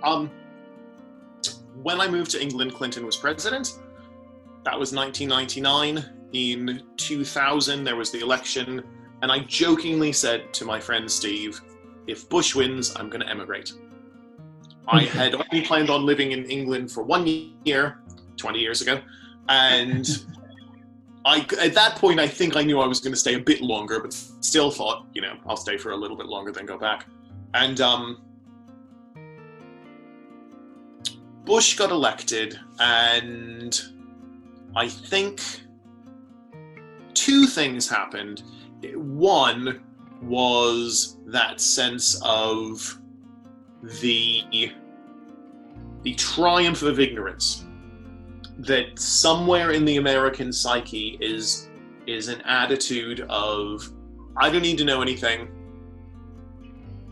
Um, when I moved to England, Clinton was president. That was 1999. In 2000, there was the election, and I jokingly said to my friend Steve, if Bush wins, I'm going to emigrate. I had only planned on living in England for 1 year, 20 years ago, and at that point, I think I knew I was going to stay a bit longer, but still thought, I'll stay for a little bit longer than go back. And Bush got elected, and I think two things happened. One was that sense of the triumph of ignorance, that somewhere in the American psyche is an attitude of, I don't need to know anything,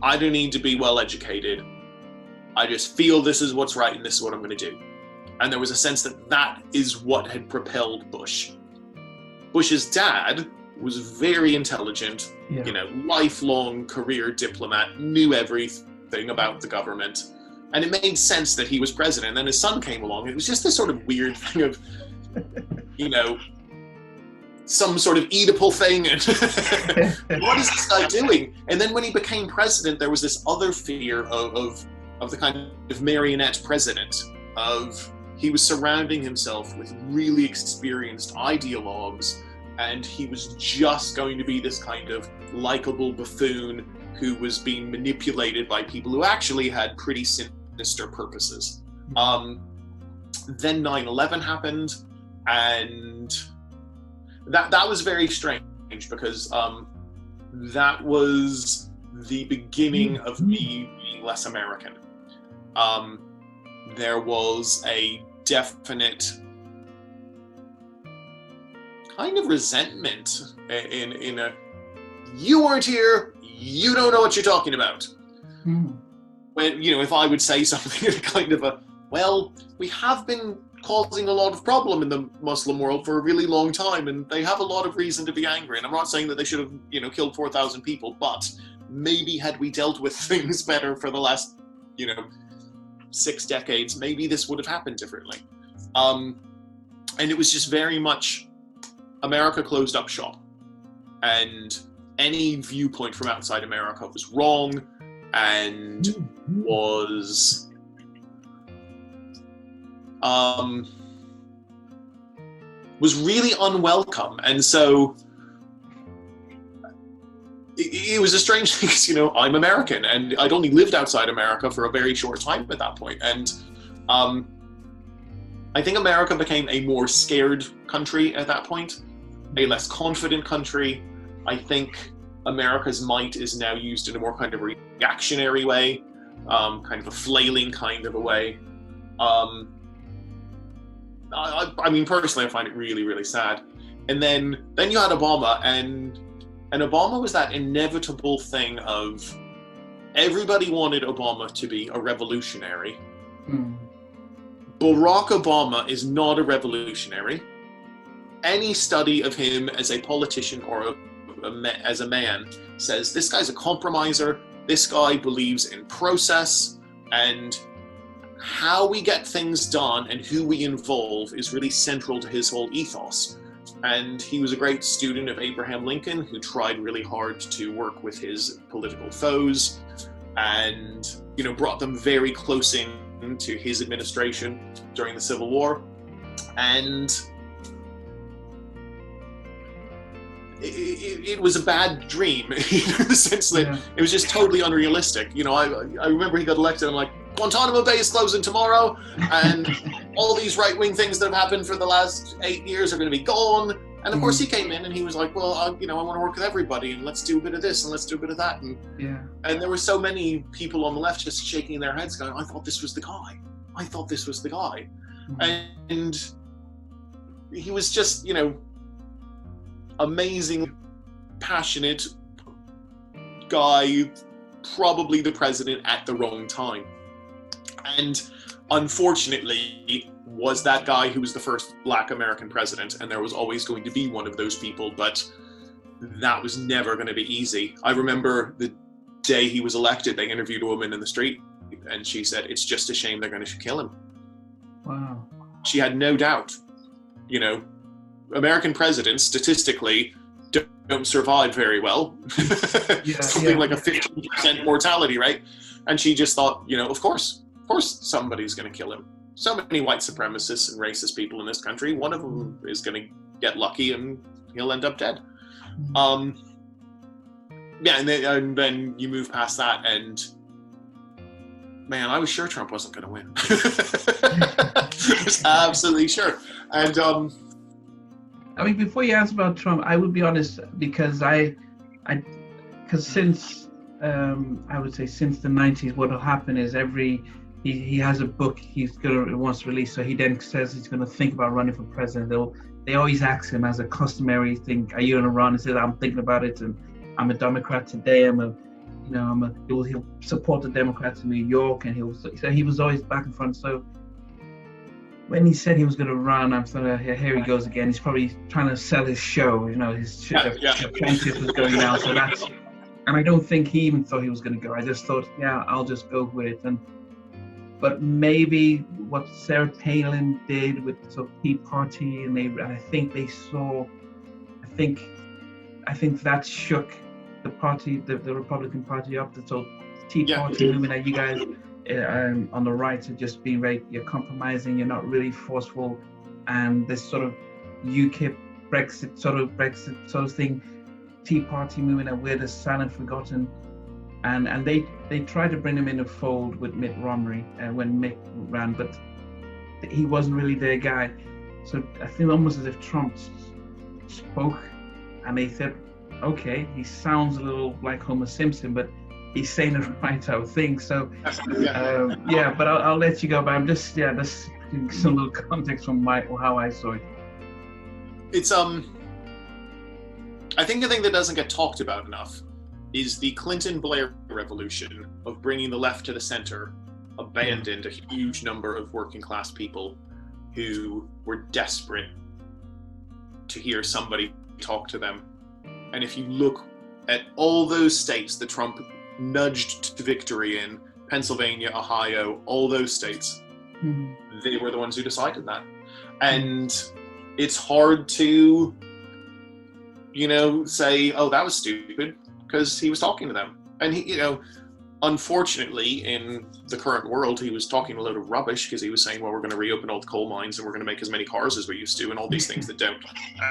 I don't need to be well educated, I just feel this is what's right and this is what I'm going to do. And there was a sense that that is what had propelled Bush. Bush's dad was very intelligent, lifelong career diplomat, knew everything about the government. And it made sense that he was president. And then his son came along. It was just this sort of weird thing of, some sort of Oedipal thing. And what is this guy doing? And then when he became president, there was this other fear of the kind of marionette president, of he was surrounding himself with really experienced ideologues, and he was just going to be this kind of likable buffoon who was being manipulated by people who actually had pretty sinister purposes. Then 9/11 happened, and that was very strange, because that was the beginning of me being less American. There was a definite kind of resentment in a, you weren't here, you don't know what you're talking about. When, if I would say something kind of a, well, we have been causing a lot of problem in the Muslim world for a really long time, and they have a lot of reason to be angry. And I'm not saying that they should have, killed 4,000 people, but maybe had we dealt with things better for the last, 6 decades, maybe this would have happened differently. And it was just very much America closed up shop, and any viewpoint from outside America was wrong and was really unwelcome. And so it was a strange thing, because, I'm American, and I'd only lived outside America for a very short time at that point. And I think America became a more scared country at that point, a less confident country. I think America's might is now used in a more kind of reactionary way, kind of a flailing kind of a way. I mean, personally, I find it really, really sad. And then you had Obama, and Obama was that inevitable thing of everybody wanted Obama to be a revolutionary. Barack Obama is not a revolutionary. Any study of him as a politician or as a man says this guy's a compromiser, this guy believes in process, and how we get things done and who we involve is really central to his whole ethos. And he was a great student of Abraham Lincoln, who tried really hard to work with his political foes and, brought them very close into his administration during the Civil War. And it was a bad dream, in the sense that it was just totally unrealistic. I remember he got elected, I'm like, Guantanamo Bay is closing tomorrow, and all these right-wing things that have happened for the last 8 years are going to be gone. And of course he came in and he was like, well, I want to work with everybody, and let's do a bit of this and let's do a bit of that. And there were so many people on the left just shaking their heads going, I thought this was the guy. I thought this was the guy. And he was just, amazing, passionate guy, probably the president at the wrong time. And unfortunately was that guy who was the first Black American president, and there was always going to be one of those people, but that was never going to be easy. I remember the day he was elected, they interviewed a woman in the street, and she said, it's just a shame they're going to kill him. Wow. She had no doubt. You know, American presidents statistically don't survive very well. Something like a 15% mortality rate. And she just thought, you know, of course somebody's going to kill him. So many white supremacists and racist people in this country. One of them is going to get lucky and he'll end up dead. Yeah, and then you move past that, and man, I was sure Trump wasn't going to win. I was absolutely sure. And I mean, before you ask about Trump, I would be honest, because since I would say since the 90s, what will happen is he has a book he wants to release, so he then says he's going to think about running for president. They always ask him as a customary thing, "Are you going to run?" He says, "I'm thinking about it, and I'm a Democrat today. He'll support the Democrats in New York," and so he was always back and front. So when he said he was going to run, I'm thought, here he goes again. He's probably trying to sell his show. You know, his apprenticeship was going out, so that's. And I don't think he even thought he was going to go. I just thought, yeah, I'll just go with it. But maybe what Sarah Palin did with the Tea Party, and I think they saw, I think that shook the party, the Republican Party up. The Tea Party movement that you guys on the right are just being you're compromising, you're not really forceful, and this sort of UKIP Brexit sort of thing, Tea Party movement that we're the silent forgotten. And they tried to bring him in a fold with Mitt Romney when Mitt ran, but he wasn't really their guy. So I feel almost as if Trump spoke, and they said, okay, he sounds a little like Homer Simpson, but he's saying the right type of thing. So but I'll let you go. But I'm just giving some little context from how I saw it. It's I think the thing that doesn't get talked about enough is the Clinton-Blair revolution of bringing the left to the center abandoned a huge number of working class people who were desperate to hear somebody talk to them. And if you look at all those states that Trump nudged to victory in, Pennsylvania, Ohio, all those states, they were the ones who decided that. And it's hard to, say, oh, that was stupid, because he was talking to them. And he, unfortunately, in the current world, he was talking a load of rubbish, because he was saying, well, we're going to reopen all the coal mines and we're going to make as many cars as we used to, and all these things that don't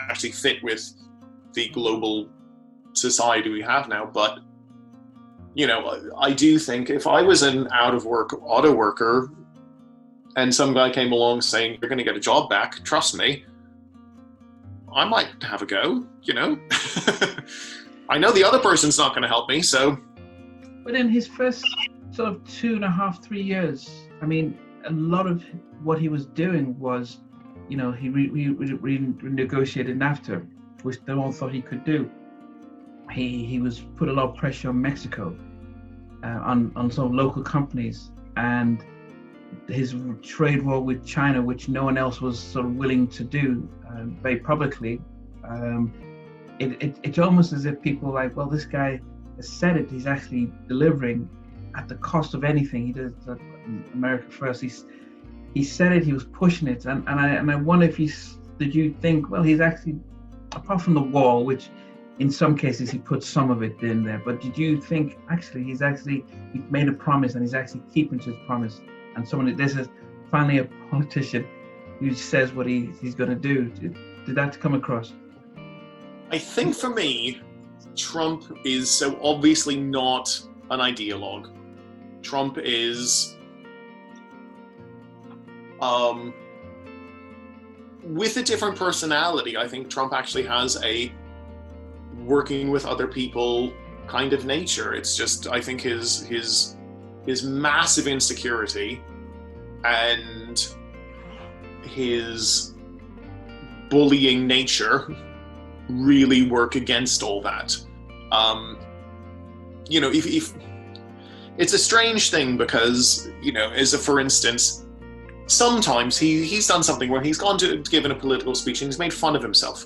actually fit with the global society we have now. But, I do think if I was an out-of-work auto worker and some guy came along saying, you're going to get a job back, trust me, I might have a go, I know the other person's not going to help me, so. But in his first sort of 2.5, 3 years, I mean, a lot of what he was doing was, he renegotiated NAFTA, which they all thought he could do. He was put a lot of pressure on Mexico, on sort of local companies, and his trade war with China, which no one else was sort of willing to do very publicly. It's almost as if people are like, well, this guy has said it, he's actually delivering at the cost of anything. He did America First. He said it, he was pushing it, and I wonder if did you think, well, he's actually, apart from the wall, which in some cases he put some of it in there, but did you think actually he made a promise and he's actually keeping to his promise? And this is finally a politician who says what he's going to do. Did that come across? I think for me, Trump is so obviously not an ideologue. Trump is, with a different personality. I think Trump actually has a working with other people kind of nature. It's just, I think his massive insecurity and his bullying nature really work against all that. If it's a strange thing because, for instance, sometimes he's done something where he's gone to give a political speech and he's made fun of himself.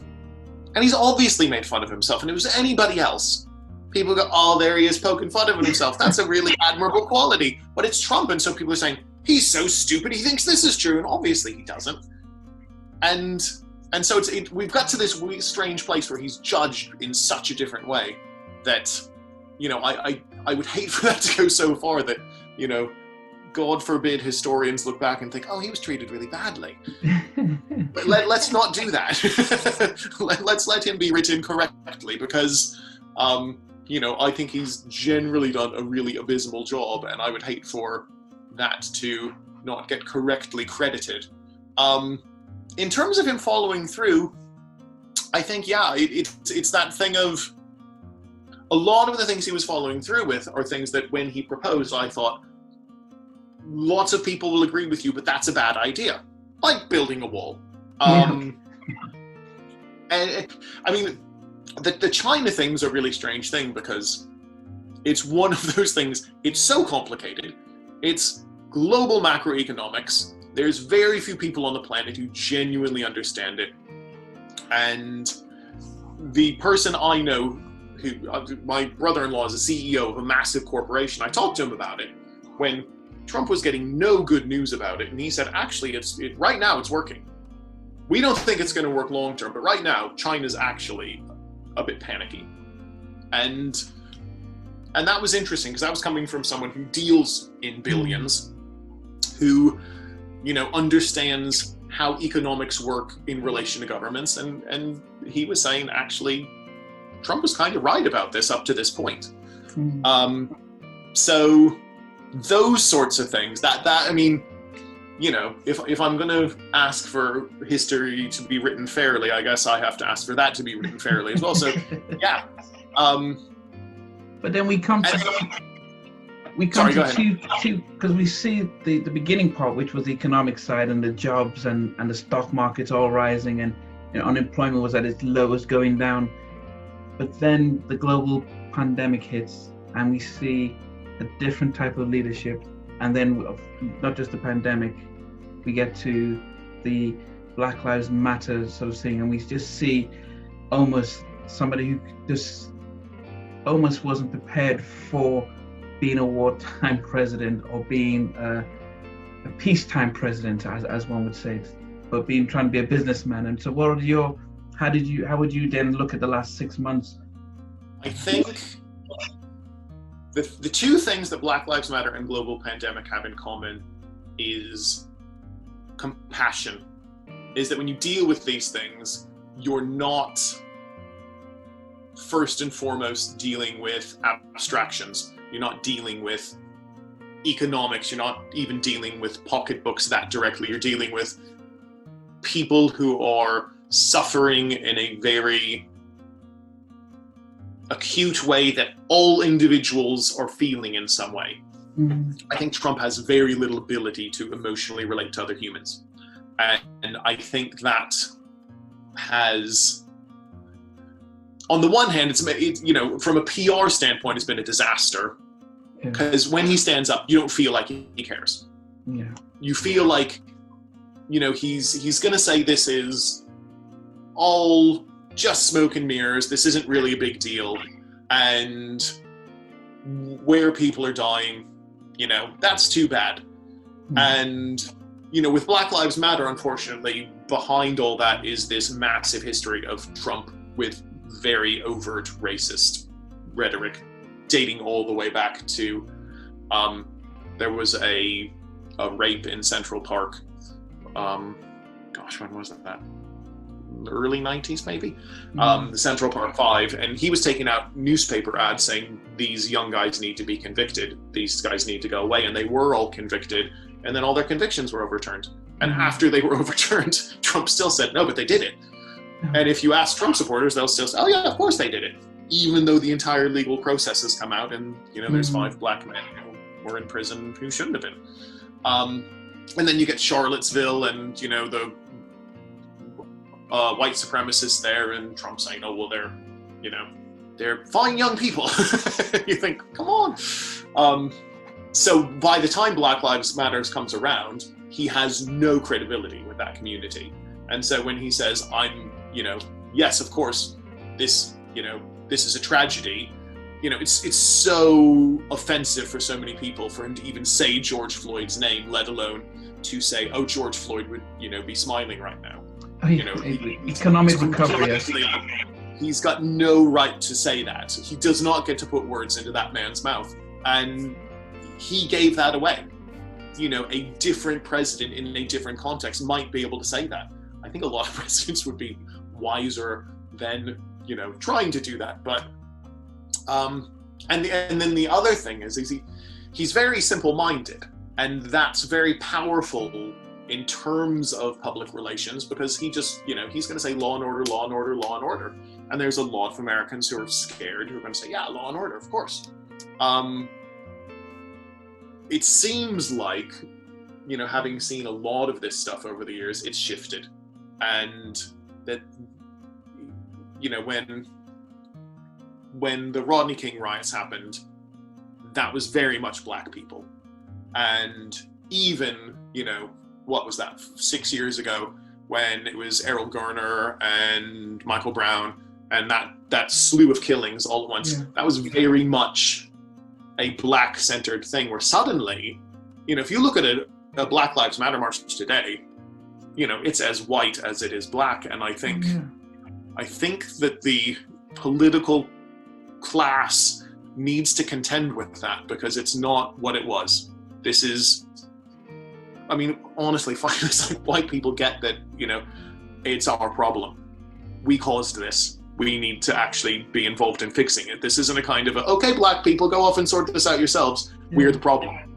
And he's obviously made fun of himself. And if it was anybody else, people go, oh, there he is poking fun at himself. That's a really admirable quality. But it's Trump, and so people are saying, he's so stupid, he thinks this is true, and obviously he doesn't. And so we've got to this strange place where he's judged in such a different way that, I would hate for that to go so far that, God forbid historians look back and think, oh, he was treated really badly. But let's not do that. Let's let him be written correctly, because, I think he's generally done a really abysmal job, and I would hate for that to not get correctly credited. In terms of him following through, I think, it's that thing of a lot of the things he was following through with are things that when he proposed, I thought, lots of people will agree with you, but that's a bad idea. Like building a wall. And I mean, the China thing's a really strange thing, because it's one of those things, it's so complicated. It's global macroeconomics. There's very few people on the planet who genuinely understand it. And the person I know, my brother-in-law is a CEO of a massive corporation, I talked to him about it when Trump was getting no good news about it, and he said, actually, right now it's working. We don't think it's going to work long term, but right now, China's actually a bit panicky. And that was interesting, because that was coming from someone who deals in billions, who, understands how economics work in relation to governments, and he was saying, actually, Trump was kind of right about this up to this point. So those sorts of things, that I mean, if I'm going to ask for history to be written fairly, I guess I have to ask for that to be written fairly as well. So, yeah. But then we come to two, because we see the beginning part, which was the economic side and the jobs and the stock markets all rising, and unemployment was at its lowest, going down. But then the global pandemic hits, and we see a different type of leadership, and then not just the pandemic, we get to the Black Lives Matter sort of thing, and we just see almost somebody who just almost wasn't prepared for being a wartime president, or being a peacetime president, as one would say, but trying to be a businessman. And so how would you then look at the last 6 months? I think the two things that Black Lives Matter and global pandemic have in common is compassion. Is that when you deal with these things, you're not first and foremost dealing with abstractions. You're not dealing with economics. You're not even dealing with pocketbooks that directly. You're dealing with people who are suffering in a very acute way that all individuals are feeling in some way. I think Trump has very little ability to emotionally relate to other humans. And I think that has, on the one hand, it's from a PR standpoint, it's been a disaster. Because when he stands up, you don't feel like he cares. Yeah. You feel like, he's going to say this is all just smoke and mirrors. This isn't really a big deal. And where people are dying, that's too bad. And, with Black Lives Matter, unfortunately, behind all that is this massive history of Trump with very overt racist rhetoric, dating all the way back to, there was a rape in Central Park. When was that? Early 90s, maybe? The Central Park 5, and he was taking out newspaper ads saying, these young guys need to be convicted, these guys need to go away, and they were all convicted, and then all their convictions were overturned. And after they were overturned, Trump still said, no, but they did it. And if you ask Trump supporters, they'll still say, oh yeah, of course they did it. Even though the entire legal process has come out, and there's 5 black men who were in prison who shouldn't have been. And then you get Charlottesville and, the white supremacists there, and Trump saying, oh, well, they're fine young people. You think, come on. So by the time Black Lives Matter comes around, he has no credibility with that community. And so when he says, I'm, yes, of course, this is a tragedy, you know, it's so offensive for so many people for him to even say George Floyd's name, let alone to say, oh, George Floyd would, you know, be smiling right now. You know, economic recovery. He's got no right to say that. He does not get to put words into that man's mouth. And he gave that away. You know, a different president in a different context might be able to say that. I think a lot of presidents would be wiser than, you know, trying to do that. But, and then the other thing is he's very simple-minded, and that's very powerful in terms of public relations, because he just, you know, he's going to say law and order, law and order, law and order. And there's a lot of Americans who are scared, who are going to say, yeah, law and order, of course. It seems like, you know, having seen a lot of this stuff over the years, it's shifted. And that, you know, when the Rodney King riots happened, that was very much black people. And even, you know, what was that, 6 years ago, when it was Errol Garner and Michael Brown and that slew of killings all at once, that was very much a black-centered thing, where suddenly, you know, if you look at a Black Lives Matter march today, you know, it's as white as it is black. And I think that the political class needs to contend with that, because it's not what it was. This is, I mean, honestly, finally, it's like white people get that, you know, it's our problem. We caused this. We need to actually be involved in fixing it. This isn't a kind of okay, black people, go off and sort this out yourselves. We're the problem.